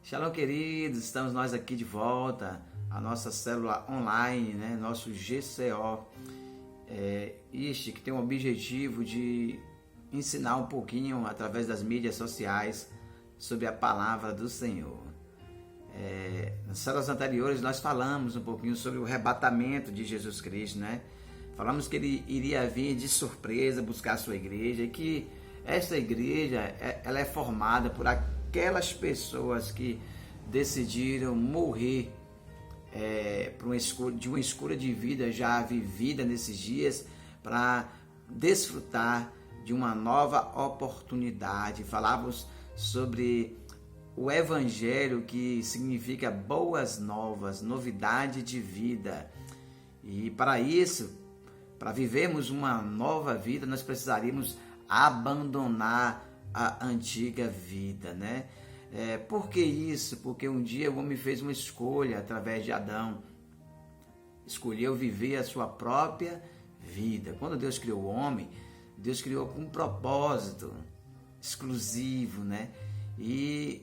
Shalom, queridos, estamos nós aqui de volta, a nossa célula online, nosso GCO, que tem o objetivo de ensinar um pouquinho, através das mídias sociais, sobre a palavra do Senhor. Nas células anteriores nós falamos um pouquinho sobre o arrebatamento de Jesus Cristo, Falamos que ele iria vir de surpresa buscar a sua igreja e que essa igreja ela é formada por aquelas pessoas que decidiram morrer de uma escolha de vida já vivida nesses dias para desfrutar de uma nova oportunidade. Falávamos sobre o Evangelho, que significa boas novas, novidade de vida. E para isso, para vivermos uma nova vida, nós precisaríamos abandonar a antiga vida, Por que isso? Porque um dia o homem fez uma escolha através de Adão. Escolheu viver a sua própria vida. Quando Deus criou o homem, Deus criou com um propósito exclusivo, E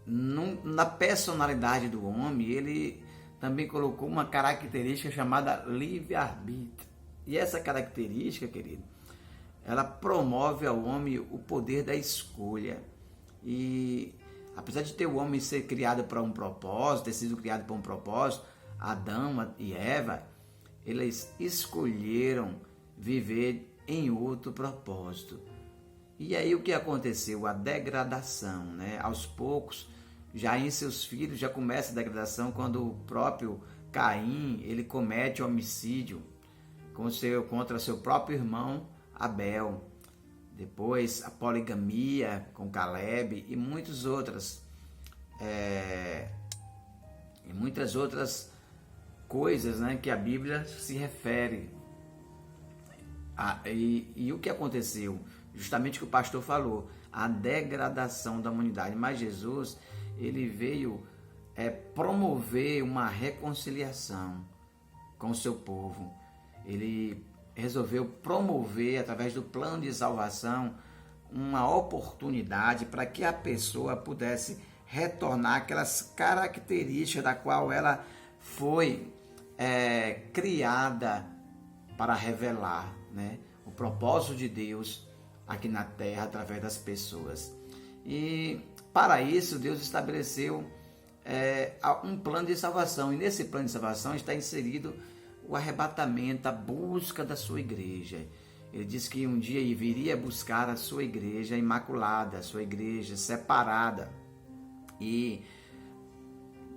na personalidade do homem, ele também colocou uma característica chamada livre-arbítrio. E essa característica, querido, ela promove ao homem o poder da escolha. E apesar de ter o homem ser criado para um propósito, ter sido criado para um propósito, Adão e Eva, eles escolheram viver em outro propósito. E aí o que aconteceu? A degradação, Aos poucos, já em seus filhos, já começa a degradação quando o próprio Caim, ele comete homicídio contra seu próprio irmão Abel. Depois a poligamia com Caleb e muitas outras coisas, que a Bíblia se refere. E o que aconteceu? Justamente o que o pastor falou, a degradação da humanidade. Mas Jesus, ele veio promover uma reconciliação com o seu povo. Ele resolveu promover, através do plano de salvação, uma oportunidade para que a pessoa pudesse retornar aquelas características da qual ela foi criada para revelar, o propósito de Deus aqui na terra através das pessoas. E para isso Deus estabeleceu um plano de salvação, e nesse plano de salvação está inserido o arrebatamento, a busca da sua igreja. Ele disse que um dia ele viria buscar a sua igreja imaculada, a sua igreja separada. E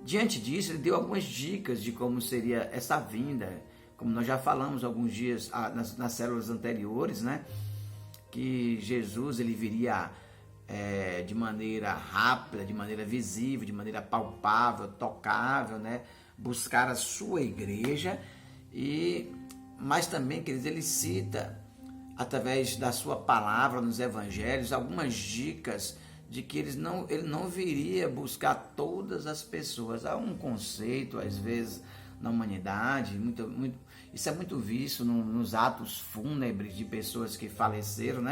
diante disso, ele deu algumas dicas de como seria essa vinda, como nós já falamos alguns dias nas células anteriores, que Jesus ele viria de maneira rápida, de maneira visível, de maneira palpável, tocável, buscar a sua igreja. Mas também, queridos, ele cita, através da sua palavra nos evangelhos, algumas dicas de que ele não viria buscar todas as pessoas. Há um conceito, às vezes, na humanidade, isso é muito visto nos atos fúnebres de pessoas que faleceram,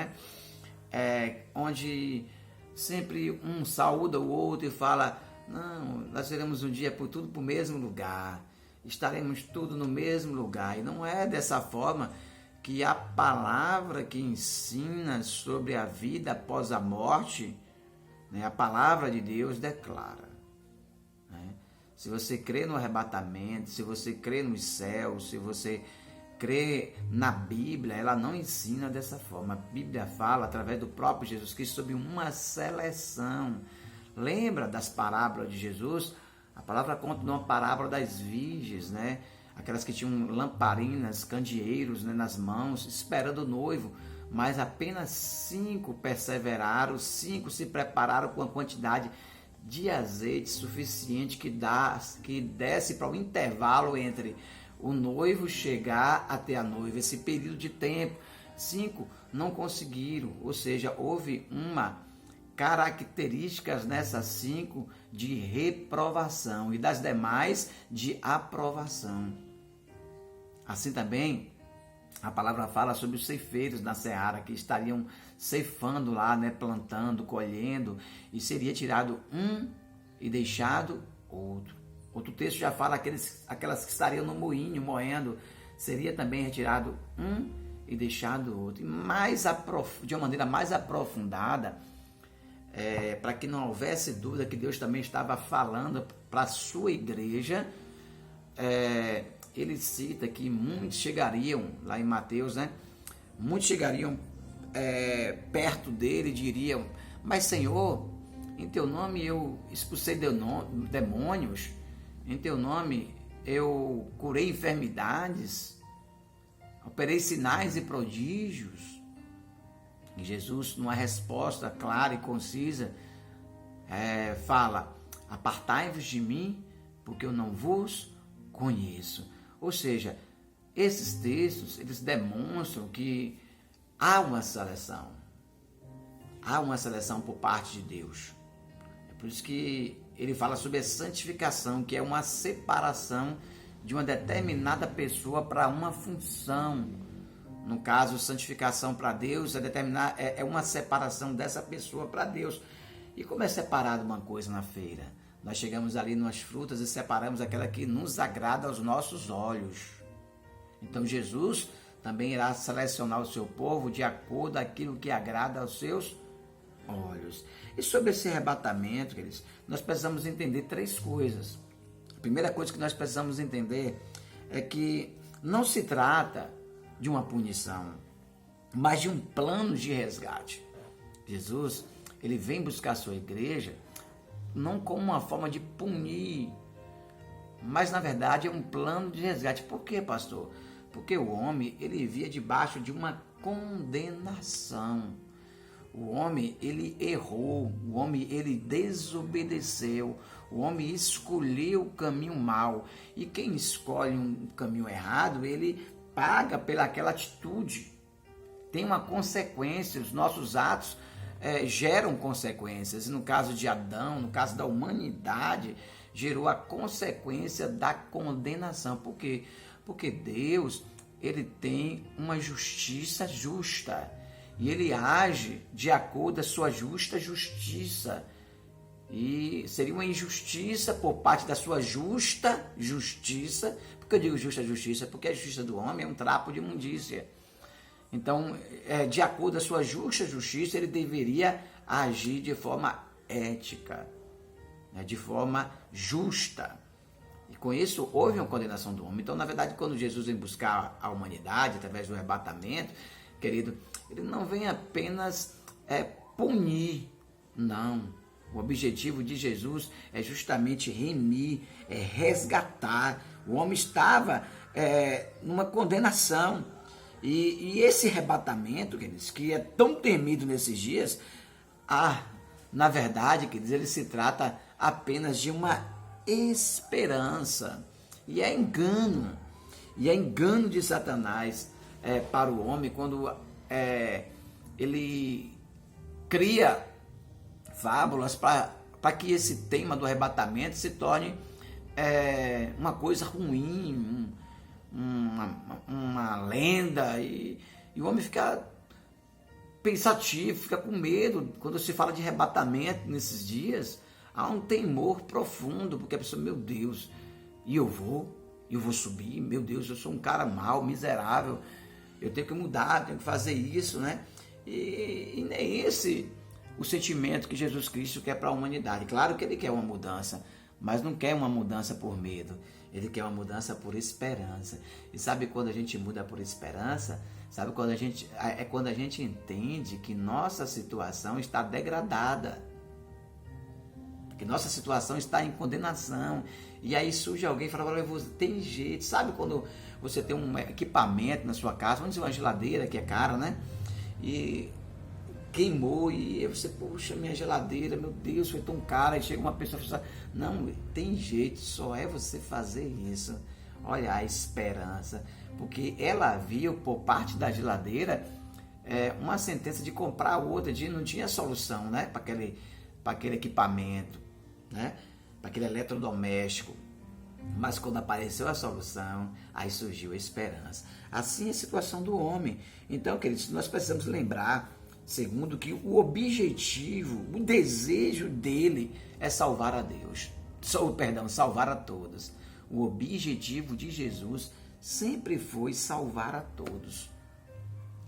onde sempre um saúda o outro e fala: não, nós iremos um dia tudo para o mesmo lugar, estaremos tudo no mesmo lugar. E não é dessa forma que a palavra que ensina sobre a vida após a morte, a palavra de Deus declara. Se você crê no arrebatamento, se você crê nos céus, se você crê na Bíblia, ela não ensina dessa forma. A Bíblia fala, através do próprio Jesus Cristo, sobre uma seleção. Lembra das parábolas de Jesus? A palavra conta de uma parábola das virgens, Aquelas que tinham lamparinas, candeeiros, nas mãos, esperando o noivo. Mas apenas 5 perseveraram, 5 se prepararam com a quantidade de azeite suficiente que desse para o intervalo entre o noivo chegar até a noiva, esse período de tempo. 5 não conseguiram, ou seja, houve uma características nessas 5 de reprovação e das demais de aprovação. Assim também a palavra fala sobre os ceifeiros na seara, que estariam ceifando lá, plantando, colhendo, e seria tirado um e deixado outro. Outro texto já fala aquelas que estariam no moinho morrendo, seria também retirado um e deixado outro. E de uma maneira mais aprofundada, para que não houvesse dúvida que Deus também estava falando para a sua igreja, ele cita que muitos chegariam, lá em Mateus, né? Muitos chegariam perto dele e diriam: mas Senhor, em teu nome eu expulsei demônios, em teu nome eu curei enfermidades, operei sinais e prodígios. E Jesus, numa resposta clara e concisa, fala: apartai-vos de mim, porque eu não vos conheço. Ou seja, esses textos, eles demonstram que há uma seleção. Há uma seleção por parte de Deus. É por isso que ele fala sobre a santificação, que é uma separação de uma determinada pessoa para uma função. No caso, santificação para Deus é uma separação dessa pessoa para Deus. E como é separado uma coisa na feira? Nós chegamos ali nas frutas e separamos aquela que nos agrada aos nossos olhos. Então Jesus também irá selecionar o seu povo de acordo com aquilo que agrada aos seus olhos. E sobre esse arrebatamento, queridos, nós precisamos entender 3 coisas. A primeira coisa que nós precisamos entender é que não se trata de uma punição, mas de um plano de resgate. Jesus, ele vem buscar a sua igreja não como uma forma de punir, mas na verdade é um plano de resgate. Por quê, pastor? Porque o homem, ele vivia debaixo de uma condenação. O homem, ele errou, o homem, ele desobedeceu, o homem escolheu o caminho mau. E quem escolhe um caminho errado, ele paga pelaquela atitude. Tem uma consequência, os nossos atos geram consequências. E no caso de Adão, no caso da humanidade, gerou a consequência da condenação. Por quê? Porque Deus, ele tem uma justiça justa. E ele age de acordo com a sua justa justiça. E seria uma injustiça por parte da sua justa justiça. Por que eu digo justa justiça? Porque a justiça do homem é um trapo de imundícia. Então, de acordo com a sua justa justiça, ele deveria agir de forma ética, de forma justa. E com isso, houve uma condenação do homem. Então, na verdade, quando Jesus vem buscar a humanidade, através do arrebatamento, querido, ele não vem apenas punir, não. O objetivo de Jesus é justamente remir, resgatar. O homem estava numa condenação. E esse arrebatamento, queridos, que é tão temido nesses dias, na verdade, queridos, ele se trata apenas de uma esperança. E é engano de Satanás para o homem quando ele cria fábulas para que esse tema do arrebatamento se torne uma coisa ruim, uma lenda, e o homem fica pensativo, fica com medo. Quando se fala de arrebatamento nesses dias, há um temor profundo, porque a pessoa, meu Deus, e eu vou subir, meu Deus, eu sou um cara mau, miserável, eu tenho que mudar, tenho que fazer isso, né? E nem esse o sentimento que Jesus Cristo quer para a humanidade. Claro que ele quer uma mudança, mas não quer uma mudança por medo. Ele quer uma mudança por esperança. E sabe quando a gente muda por esperança? Sabe quando quando a gente entende que nossa situação está degradada, que nossa situação está em condenação. E aí surge alguém e fala: olha, você tem jeito. Sabe quando você tem um equipamento na sua casa, vamos dizer uma geladeira que é cara, né? E queimou, e você, poxa, minha geladeira, meu Deus, foi tão cara. E chega uma pessoa e fala: não, tem jeito, só é você fazer isso. Olha a esperança, porque ela viu por parte da geladeira uma sentença de comprar outra, de não tinha solução, né, para aquele equipamento, né, para aquele eletrodoméstico. Mas quando apareceu a solução, aí surgiu a esperança. Assim é a situação do homem. Então, queridos, nós precisamos lembrar Segundo, que o objetivo, o desejo dele é salvar a Deus. Salvar a todos. O objetivo de Jesus sempre foi salvar a todos.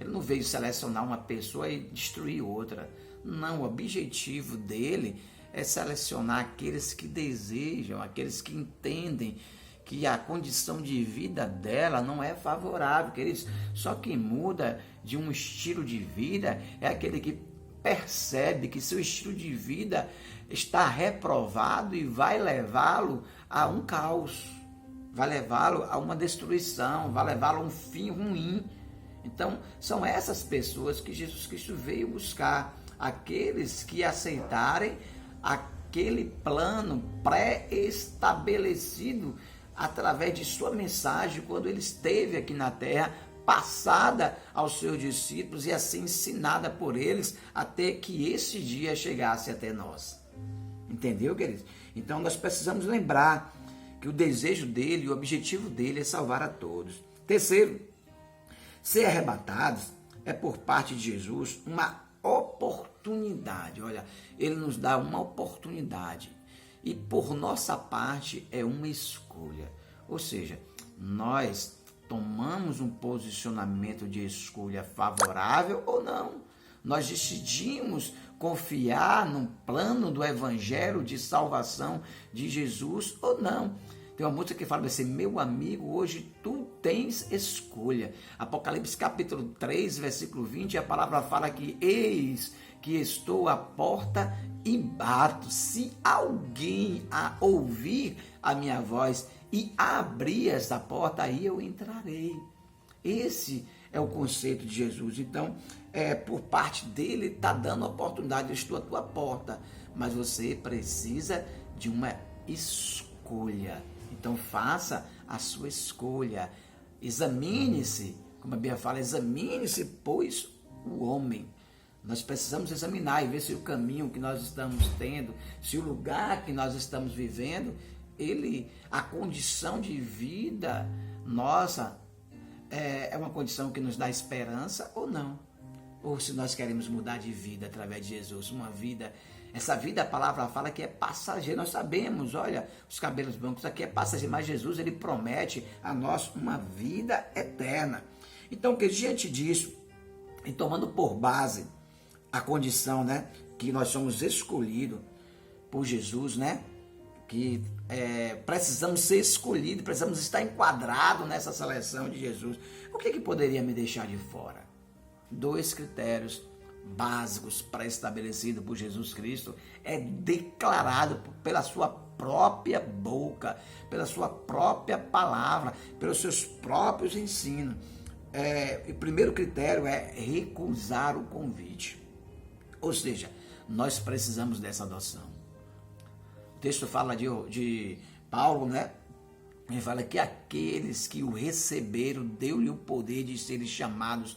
Ele não veio selecionar uma pessoa e destruir outra. Não, o objetivo dele é selecionar aqueles que desejam, aqueles que entendem que a condição de vida dela não é favorável, queridos. Só quem muda de um estilo de vida é aquele que percebe que seu estilo de vida está reprovado e vai levá-lo a um caos, vai levá-lo a uma destruição, vai levá-lo a um fim ruim. Então, são essas pessoas que Jesus Cristo veio buscar, aqueles que aceitarem aquele plano pré-estabelecido através de sua mensagem, quando ele esteve aqui na terra, passada aos seus discípulos e assim ensinada por eles, até que esse dia chegasse até nós. Entendeu, queridos? Então nós precisamos lembrar que o desejo dele, o objetivo dele é salvar a todos. Terceiro, ser arrebatados é por parte de Jesus uma oportunidade. Olha, ele nos dá uma oportunidade. E por nossa parte é uma escolha. Ou seja, nós tomamos um posicionamento de escolha favorável ou não. Nós decidimos confiar no plano do evangelho de salvação de Jesus ou não. Tem uma música que fala assim: meu amigo, hoje tu tens escolha. Apocalipse capítulo 3, versículo 20, a palavra fala que eis que estou à porta e bato. Se alguém ouvir a minha voz e abrir essa porta, aí eu entrarei. Esse é o conceito de Jesus. Então, por parte dele, está dando a oportunidade. Eu estou à tua porta, mas você precisa de uma escolha. Então, faça a sua escolha. Examine-se, como a Bíblia fala, examine-se, pois, o homem. Nós precisamos examinar e ver se o caminho que nós estamos tendo, se o lugar que nós estamos vivendo, a condição de vida nossa é uma condição que nos dá esperança ou não. Ou se nós queremos mudar de vida através de Jesus, essa vida, a palavra fala que é passageira. Nós sabemos, olha, os cabelos brancos aqui é passageiro, mas Jesus, ele promete a nós uma vida eterna. Então, que diante disso, e tomando por base a condição, né, que nós somos escolhidos por Jesus, né, que precisamos ser escolhidos, precisamos estar enquadrados nessa seleção de Jesus. O que poderia me deixar de fora? 2 critérios básicos pré-estabelecidos por Jesus Cristo, é declarado pela sua própria boca, pela sua própria palavra, pelos seus próprios ensinos. O primeiro critério é recusar o convite. Ou seja, nós precisamos dessa adoção. O texto fala de Paulo, né? Ele fala que aqueles que o receberam, deu-lhe o poder de serem chamados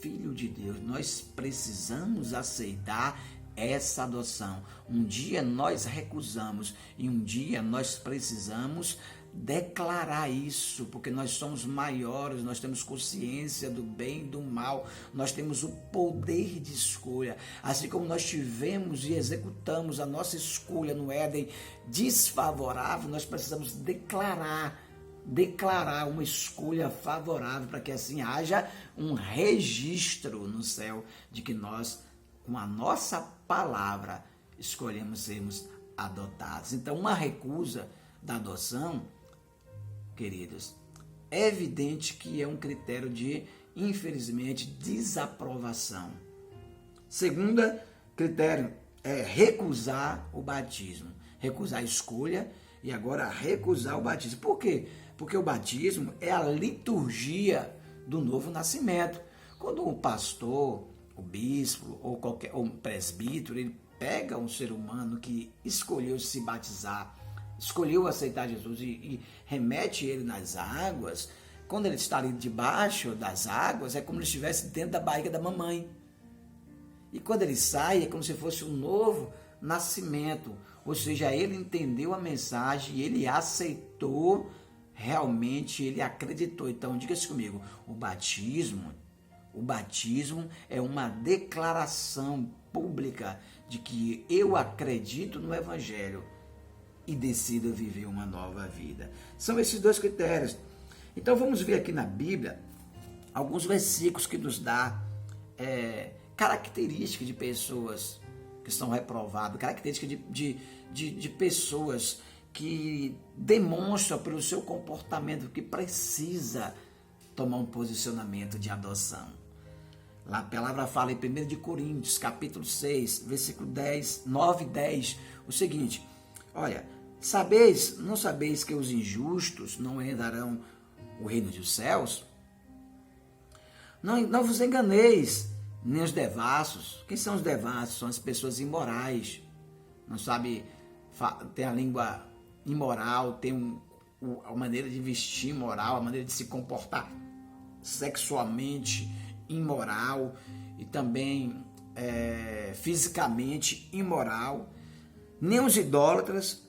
filho de Deus. Nós precisamos aceitar essa adoção. Um dia nós recusamos e um dia nós precisamos declarar isso, porque nós somos maiores, nós temos consciência do bem e do mal, nós temos o poder de escolha. Assim como nós tivemos e executamos a nossa escolha no Éden desfavorável, nós precisamos declarar uma escolha favorável, para que assim haja um registro no céu de que nós, com a nossa palavra, escolhemos sermos adotados. Então, uma recusa da adoção, queridos, é evidente que é um critério de, infelizmente, desaprovação. Segunda critério é recusar o batismo, recusar a escolha e agora recusar o batismo. Por quê? Porque o batismo é a liturgia do novo nascimento. Quando o pastor, o bispo ou um presbítero, ele pega um ser humano que escolheu se batizar, escolheu aceitar Jesus e remete ele nas águas, quando ele está ali debaixo das águas, é como se ele estivesse dentro da barriga da mamãe. E quando ele sai, é como se fosse um novo nascimento. Ou seja, ele entendeu a mensagem, ele aceitou, realmente ele acreditou. Então, diga-se comigo, o batismo O batismo é uma declaração pública de que eu acredito no Evangelho e decido viver uma nova vida. São esses dois critérios. Então vamos ver aqui na Bíblia alguns versículos que nos dá características de pessoas que são reprovadas, características de pessoas que demonstram pelo seu comportamento que precisa tomar um posicionamento de adoção. Lá a palavra fala em 1 de Coríntios, capítulo 6, versículo 10, 9 e 10, o seguinte: olha, não sabeis que os injustos não herdarão o reino dos céus? Não vos enganeis, nem os devassos. Quem são os devassos? São as pessoas imorais. Não sabe, tem a língua imoral, tem a maneira de vestir imoral, a maneira de se comportar sexualmente imoral e também fisicamente imoral. Nem os idólatras,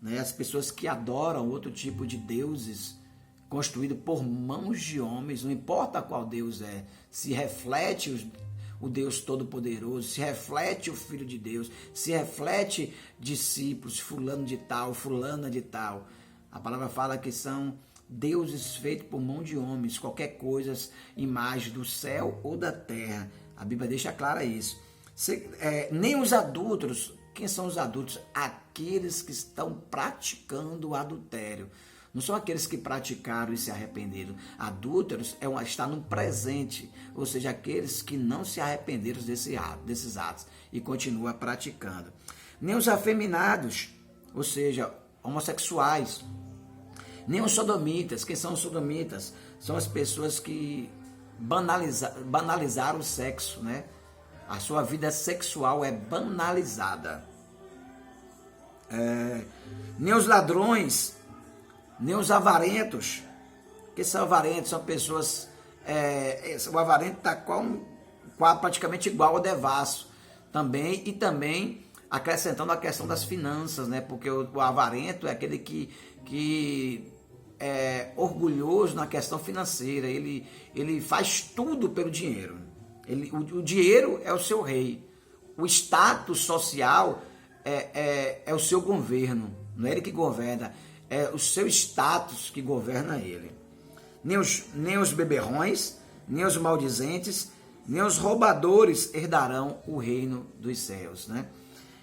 né, as pessoas que adoram outro tipo de deuses construído por mãos de homens, não importa qual Deus é, se reflete o Deus Todo-Poderoso, se reflete o Filho de Deus, se reflete discípulos, fulano de tal, fulana de tal. A palavra fala que são deuses feitos por mão de homens, qualquer coisa, imagem do céu ou da terra. A Bíblia deixa clara isso. Nem os adúlteros. Quem são os adúlteros? Aqueles que estão praticando o adultério. Não são aqueles que praticaram e se arrependeram. Adúlteros está no presente, ou seja, aqueles que não se arrependeram desses atos e continuam praticando. Nem os afeminados, ou seja, homossexuais. Nem os sodomitas. Quem são os sodomitas? São as pessoas que banalizaram o sexo, né? A sua vida sexual é banalizada. Nem os ladrões, nem os avarentos. Que são avarentos? São pessoas... o avarento está praticamente igual ao devasso. E também acrescentando a questão das finanças, né? Porque o avarento é aquele que é orgulhoso na questão financeira. Ele faz tudo pelo dinheiro. O dinheiro é o seu rei. O status social é o seu governo. Não é ele que governa, é o seu status que governa ele. Nem os beberrões, nem os maldizentes, nem os roubadores herdarão o reino dos céus, né?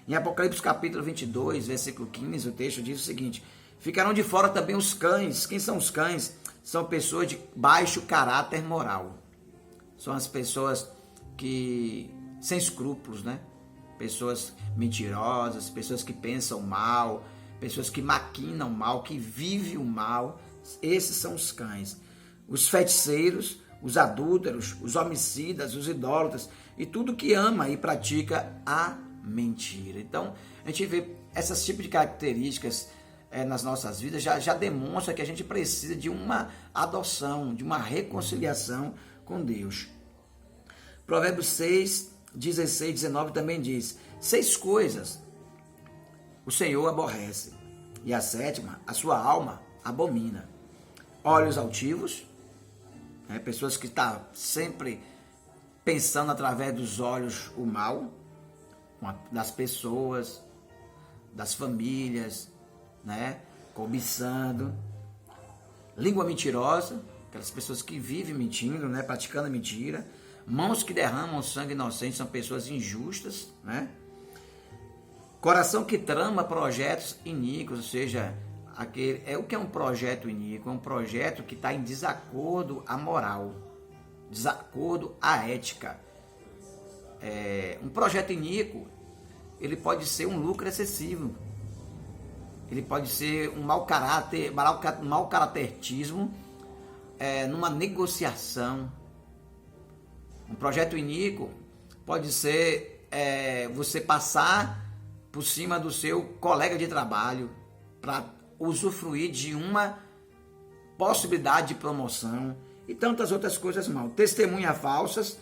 Em Apocalipse capítulo 22, versículo 15, o texto diz o seguinte: ficarão de fora também os cães. Quem são os cães? São pessoas de baixo caráter moral. São as pessoas sem escrúpulos, né? Pessoas mentirosas, pessoas que pensam mal, pessoas que maquinam mal, que vivem o mal. Esses são os cães. Os feiticeiros, os adúlteros, os homicidas, os idólatras e tudo que ama e pratica a mentira. Então, a gente vê esses tipos de características nas nossas vidas já demonstra que a gente precisa de uma adoção, de uma reconciliação com Deus. Provérbios 6, 16, 19 também diz: 6 coisas o Senhor aborrece, e a 7ª, a sua alma abomina: olhos altivos, pessoas que estão sempre pensando através dos olhos o mal, das pessoas, das famílias, né? Cobiçando. Língua mentirosa, aquelas pessoas que vivem mentindo, né? Praticando a mentira. Mãos que derramam sangue inocente, são pessoas injustas, né? Coração que trama projetos iníquos, ou seja, o que é um projeto iníquo? É um projeto que está em desacordo à moral, desacordo à ética. Um projeto iníquo, ele pode ser um lucro excessivo, ele pode ser um mau caratertismo numa negociação. Um projeto iníquo pode ser você passar por cima do seu colega de trabalho para usufruir de uma possibilidade de promoção e tantas outras coisas mal. Testemunhas falsas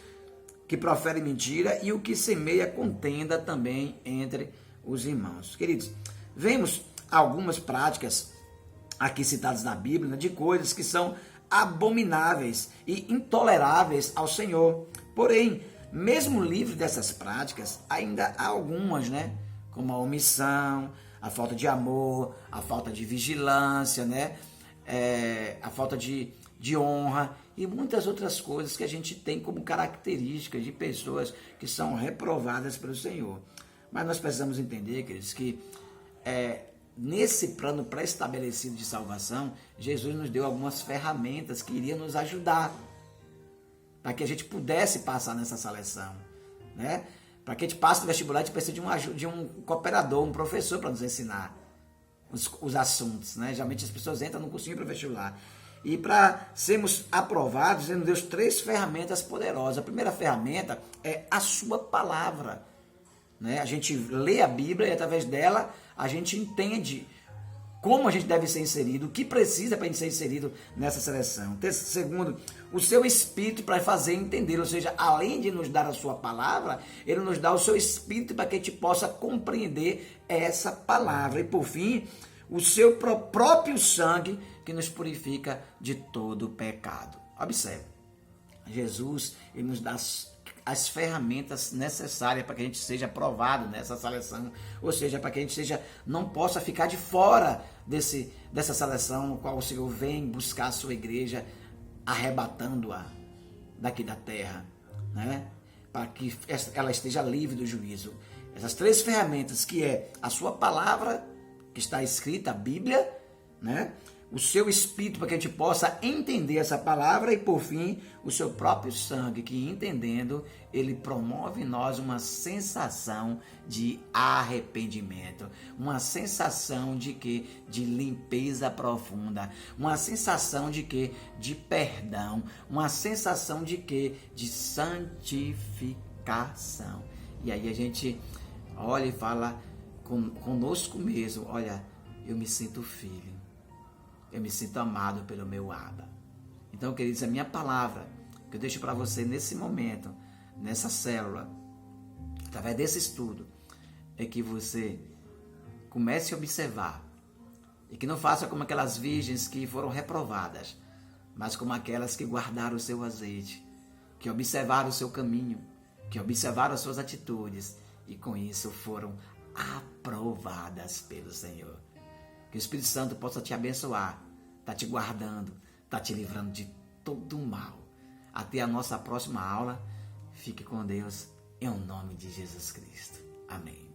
que proferem mentira e o que semeia contenda também entre os irmãos. Queridos, vemos algumas práticas aqui citadas na Bíblia, né, de coisas que são abomináveis e intoleráveis ao Senhor. Porém, mesmo livre dessas práticas, ainda há algumas, né? Como a omissão, a falta de amor, a falta de vigilância, né? A falta de honra e muitas outras coisas que a gente tem como características de pessoas que são reprovadas pelo Senhor. Mas nós precisamos entender, queridos, que nesse plano pré-estabelecido de salvação, Jesus nos deu algumas ferramentas que iriam nos ajudar para que a gente pudesse passar nessa seleção, né? Para que a gente passe no vestibular, a gente precisa de um cooperador, um professor para nos ensinar os assuntos, né? Geralmente as pessoas entram no cursinho para vestibular. E para sermos aprovados, ele nos deu 3 ferramentas poderosas. A primeira ferramenta é a sua palavra, né? A gente lê a Bíblia e através dela a gente entende como a gente deve ser inserido, o que precisa para a gente ser inserido nessa seleção. Segundo, o seu espírito para fazer entender, ou seja, além de nos dar a sua palavra, ele nos dá o seu espírito para que a gente possa compreender essa palavra. E por fim, o seu próprio sangue que nos purifica de todo o pecado. Observe, Jesus, ele nos dá as ferramentas necessárias para que a gente seja aprovado nessa seleção, ou seja, para que a gente não possa ficar de fora dessa seleção no qual o Senhor vem buscar a sua igreja, arrebatando-a daqui da terra, né? Para que ela esteja livre do juízo. Essas 3 ferramentas, que é a sua palavra, que está escrita, a Bíblia, né? O seu espírito para que a gente possa entender essa palavra e, por fim, o seu próprio sangue, que entendendo, ele promove em nós uma sensação de arrependimento, uma sensação de limpeza profunda, uma sensação de perdão, uma sensação de santificação. E aí a gente olha e fala conosco mesmo, olha, eu me sinto filho. Eu me sinto amado pelo meu Abba. Então, queridos, a minha palavra que eu deixo para você nesse momento, nessa célula, através desse estudo, é que você comece a observar e que não faça como aquelas virgens que foram reprovadas, mas como aquelas que guardaram o seu azeite, que observaram o seu caminho, que observaram as suas atitudes e com isso foram aprovadas pelo Senhor. Que o Espírito Santo possa te abençoar, tá te guardando, tá te livrando de todo o mal. Até a nossa próxima aula. Fique com Deus, em nome de Jesus Cristo. Amém.